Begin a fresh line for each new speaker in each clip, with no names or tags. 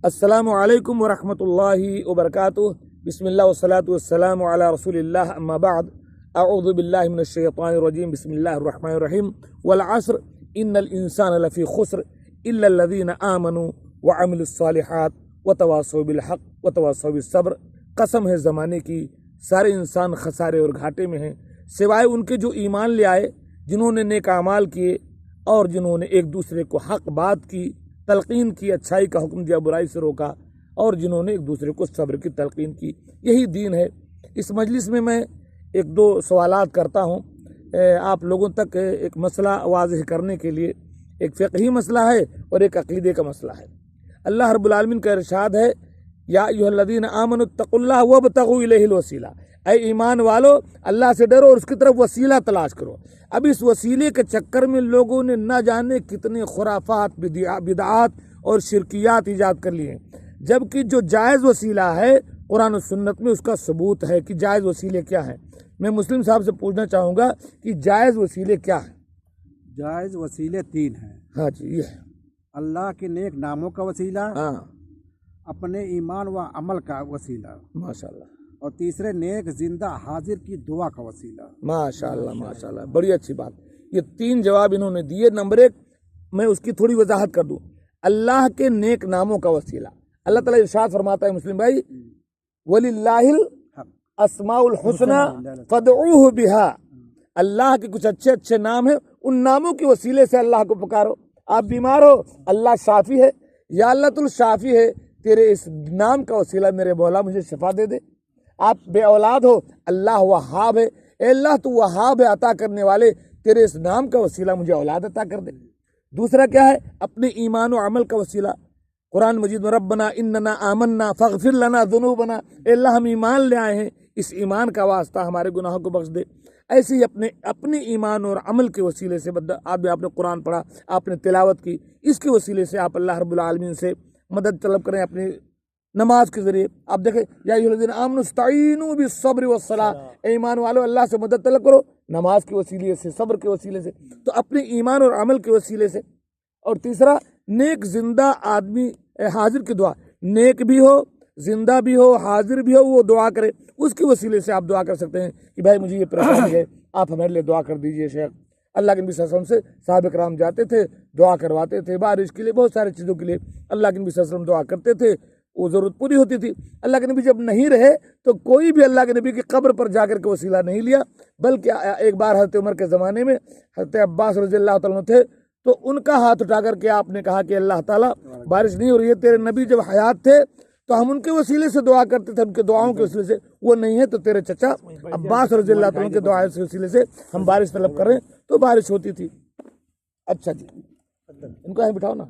السلام علیکم ورحمۃ اللہ وبرکاتہ. بسم اللہ والصلاۃ والسلام علی رسول اللہ اما بعد. اعوذ باللہ من الشیطان الرجیم. بسم اللہ الرحمن الرحیم. والعصر ان الانسان لفی خسر الا الذین آمنوا وعملوا الصالحات وتواصوا بالحق وتواصوا بالصبر. قسم ہے زمانے کی، سارے انسان خسارے اور گھاٹے میں ہیں سوائے ان کے جو ایمان لے آئے، جنہوں نے نیک اعمال کیے اور جنہوں نے ایک دوسرے کو حق بات کی، تلقین کی، اچھائی کا حکم دیا، برائی سے روکا، اور جنہوں نے ایک دوسرے کو صبر کی تلقین کی. یہی دین ہے. اس مجلس میں ایک دو سوالات کرتا ہوں آپ لوگوں تک ایک مسئلہ واضح کرنے کے لیے. ایک فقہی مسئلہ ہے اور ایک عقیدے کا مسئلہ ہے. اللہ رب العالمین کا ارشاد ہے یا ایھا الذین آمنوا اتقوا اللہ وابتغوا الیہ الوسیلہ. اے ایمان والو، اللہ سے ڈرو اور اس کی طرف وسیلہ تلاش کرو. اب اس وسیلے کے چکر میں لوگوں نے نہ جانے کتنے خرافات، بدعات اور شرکیات ایجاد کر لیے ہیں، جبکہ جو جائز وسیلہ ہے قرآن و سنت میں اس کا ثبوت ہے کہ جائز وسیلے کیا ہیں. میں مسلم صاحب سے پوچھنا چاہوں گا کہ جائز وسیلے کیا ہیں؟
جائز وسیلے تین ہیں.
ہاں جی، یہ ہے
اللہ کے نیک ناموں کا وسیلہ،
ہاں
اپنے ایمان و عمل کا وسیلہ،
ماشاء اللہ،
اور تیسرے نیک زندہ حاضر کی دعا کا وسیلہ.
ماشاء اللہ ماشاء اللہ، بڑی اچھی بات. یہ تین جواب انہوں نے دیے. نمبر ایک میں اس کی تھوڑی وضاحت کر دوں. اللہ کے نیک ناموں کا وسیلہ، اللہ تعالیٰ ارشاد فرماتا ہے مسلم بھائی، وَلِلَّهِ الْأَسْمَاءُ الْحُسْنَى فَادْعُوهُ بِهَا. اللہ کے کچھ اچھے اچھے نام ہیں، ان ناموں کے وسیلے سے اللہ کو پکارو. آپ بیمار ہو، اللہ شافی ہے، یا اللہ تو شافی ہے، تیرے اس نام کا وسیلہ میرے مولا مجھے شفا دے دے. آپ بے اولاد ہو، اللہ وہاب ہے، اے اللہ تو وہاب ہے، عطا کرنے والے، تیرے اس نام کا وسیلہ مجھے اولاد عطا کر دے. دوسرا کیا ہے؟ اپنے ایمان و عمل کا وسیلہ. قرآن مجید میں ربنا اننا آمنا فاغفر لنا ذنوبنا، اے اللہ ہم ایمان لے آئے ہیں، اس ایمان کا واسطہ ہمارے گناہوں کو بخش دے. ایسے ہی اپنے ایمان اور عمل کے وسیلے سے آپ نے قرآن پڑھا، آپ نے تلاوت کی، اس کے وسیلے سے آپ اللہ رب العالمین سے مدد طلب کریں. اپنی نماز کے ذریعے آپ دیکھیں یا ایھا الذین آمنوا استعینوا بالصبر والصلاۃ، اے ایمان والو اللہ سے مدد طلب کرو نماز کے وسیلے سے، صبر کے وسیلے سے. تو اپنے ایمان اور عمل کے وسیلے سے. اور تیسرا نیک زندہ آدمی حاضر کی دعا، نیک بھی ہو، زندہ بھی ہو، حاضر بھی ہو، وہ دعا کرے، اس کے وسیلے سے آپ دعا کر سکتے ہیں کہ بھائی مجھے یہ پریشانی ہے، آپ ہمارے لیے دعا کر دیجئے. شیخ اللہ کے نبی صلی اللہ علیہ وسلم سے صحابہ کرام جاتے تھے، دعا کرواتے تھے، بارش کے لیے، بہت سارے چیزوں کے لیے اللہ کے نبی صلی اللہ علیہ وسلم دعا کرتے تھے، وہ ضرورت پوری ہوتی تھی. اللہ کے نبی جب نہیں رہے تو کوئی بھی اللہ کے نبی کی قبر پر جا کر کے وسیلہ نہیں لیا، بلکہ ایک بار حضرت عمر کے زمانے میں حضرت عباس رضی اللہ تعالیٰ عنہ تھے، تو ان کا ہاتھ اٹھا کر کے آپ نے کہا کہ اللہ تعالیٰ بارش نہیں ہو رہی ہے، تیرے نبی جب حیات تھے تو ہم ان کے وسیلے سے دعا کرتے تھے، ان کے دعاؤں کے وسیلے سے، وہ نہیں ہے تو تیرے چچا عباس رضی اللہ تعالیٰ کے دعا کے وسیلے سے ہم بارش طلب کر رہے ہیں، تو بارش ہوتی تھی. اچھا جی، ان کو یہیں بٹھاؤ نا.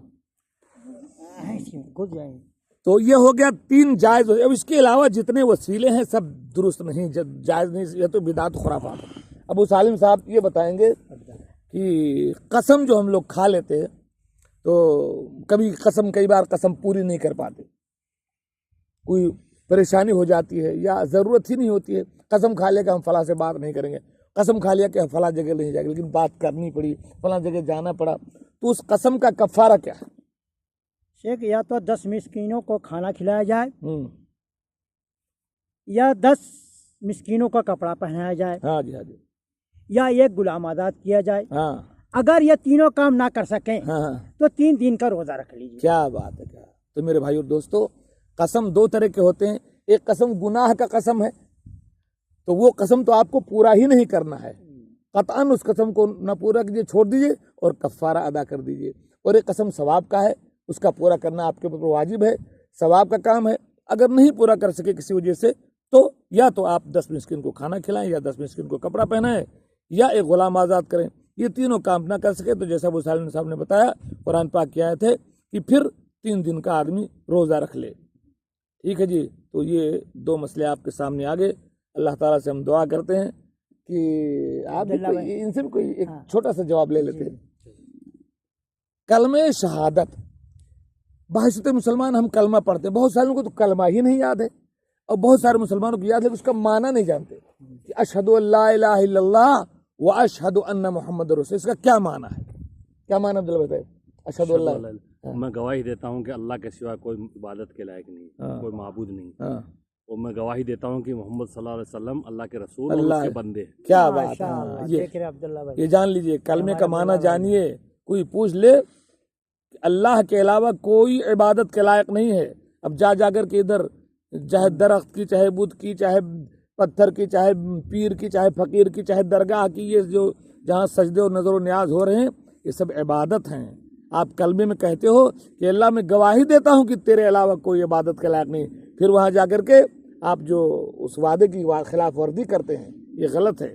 تو یہ ہو گیا تین جائز. اب اس کے علاوہ جتنے وسیلے ہیں سب درست نہیں، جائز نہیں، یہ تو بدعت خرافات. ابو سالم صاحب یہ بتائیں گے کہ قسم جو ہم لوگ کھا لیتے ہیں تو کئی بار قسم پوری نہیں کر پاتے، کوئی پریشانی ہو جاتی ہے یا ضرورت ہی نہیں ہوتی ہے. قسم کھا لے کہ ہم فلاں سے بات نہیں کریں گے، قسم کھا لیا کہ ہم فلاں جگہ نہیں جائیں گے، لیکن بات کرنی پڑی، فلاں جگہ جانا پڑا، تو اس قسم کا کفارہ کیا ہے؟
شیخ یا تو 10 مسکینوں کو کھانا کھلایا جائے، یا 10 مسکینوں کا کپڑا پہنایا جائے،
ہاں جی، ہاں جی،
یا ایک غلام آزاد کیا جائے.
ہاں
اگر یہ تینوں کام نہ کر سکیں
ہاں.
تو 3 دن کا روزہ رکھ لیجیے.
کیا بات ہے، کیا. تو میرے بھائی اور دوستو، قسم دو طرح کے ہوتے ہیں. ایک قسم گناہ کا قسم ہے، تو وہ قسم تو آپ کو پورا ہی نہیں کرنا ہے، قطعاً اس قسم کو نہ پورا کیجیے، چھوڑ دیجیے اور کفارہ ادا کر دیجیے. اور ایک قسم ثواب کا ہے، اس کا پورا کرنا آپ کے اوپر واجب ہے، ثواب کا کام ہے. اگر نہیں پورا کر سکے کسی وجہ سے تو یا تو آپ 10 مسکین کو کھانا کھلائیں، یا 10 مسکین کو کپڑا پہنائیں، یا ایک غلام آزاد کریں. یہ تینوں کام نہ کر سکے تو جیسا ابو سالم صاحب نے بتایا، قرآن پاک کی آیت ہے کہ پھر 3 دن کا آدمی روزہ رکھ لے. ٹھیک ہے جی. تو یہ 2 مسئلے آپ کے سامنے آگے. اللہ تعالیٰ سے ہم دعا کرتے ہیں کہ آپ ان سے بھی کوئی ایک چھوٹا سا جواب لے لیتے ہیں. کلمہ شہادت، بحثت مسلمان ہم کلمہ پڑھتے ہیں، بہت سارے کو تو کلمہ ہی نہیں یاد ہے، اور بہت سارے مسلمانوں کو یاد ہے، اس کا معنی نہیں جانتے کہ اشہد ان لا الہ الا اللہ واشہد ان محمد رسول. اس کا کیا معنی ہے؟ کیا معنی دل بتائے؟ اشہد اللہ
میں گواہی دیتا ہوں کہ اللہ کے سوا کوئی عبادت کے لائق نہیں،
ہاں۔
کوئی معبود نہیں،
ہاں
اور میں گواہی دیتا ہوں کہ محمد صلی اللہ علیہ وسلم اللہ کے رسول اور
اللہ
اس کے بندے ہیں۔
کیا بات ہے،
ماشاء
ہاں،
اللہ،
یہ
دیکھ رہے عبداللہ بھائی،
یہ جان لیجئے کلمے کا معنی جانیے، کوئی پوچھ لے کہ اللہ کے علاوہ کوئی عبادت کے لائق نہیں ہے، اب جا کر کے ادھر چاہے درخت کی، چاہے بت کی، چاہے پتھر کی، چاہے پیر کی، چاہے فقیر کی، چاہے درگاہ کی، یہ جو جہاں سجدے و نظر و نیاز ہو رہے ہیں یہ سب عبادت ہیں۔ آپ کلمے میں کہتے ہو کہ اللہ میں گواہی دیتا ہوں کہ تیرے علاوہ کوئی عبادت کے لائق نہیں، پھر وہاں جا کر کے آپ جو اس وعدے کی خلاف ورزی کرتے ہیں یہ غلط ہے۔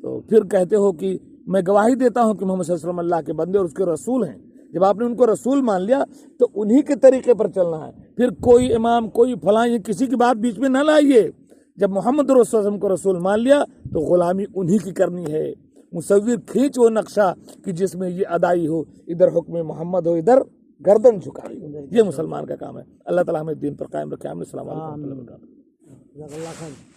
تو پھر کہتے ہو کہ میں گواہی دیتا ہوں کہ محمد صلی اللہ علیہ وسلم اللہ کے بندے اور اس کے رسول ہیں۔ جب آپ نے ان کو رسول مان لیا تو انہی کے طریقے پر چلنا ہے، پھر کوئی امام، کوئی فلاں، یہ کسی کی بات بیچ میں نہ لائیے۔ جب محمد رسول صلی اللہ علیہ وسلم کو رسول مان لیا تو غلامی انہی کی کرنی ہے۔ مصور کھینچ وہ نقشہ کہ جس میں یہ ادائی ہو، ادھر حکم محمد ہو، ادھر گردن جھکائی ہو، یہ مسلمان کا کام ہے۔ اللہ تعالیٰ ہمیں دین پر قائم رکھے۔ السلام علیکم و رحمۃ اللہ وبرکاتہ۔
جزاک اللہ خیر۔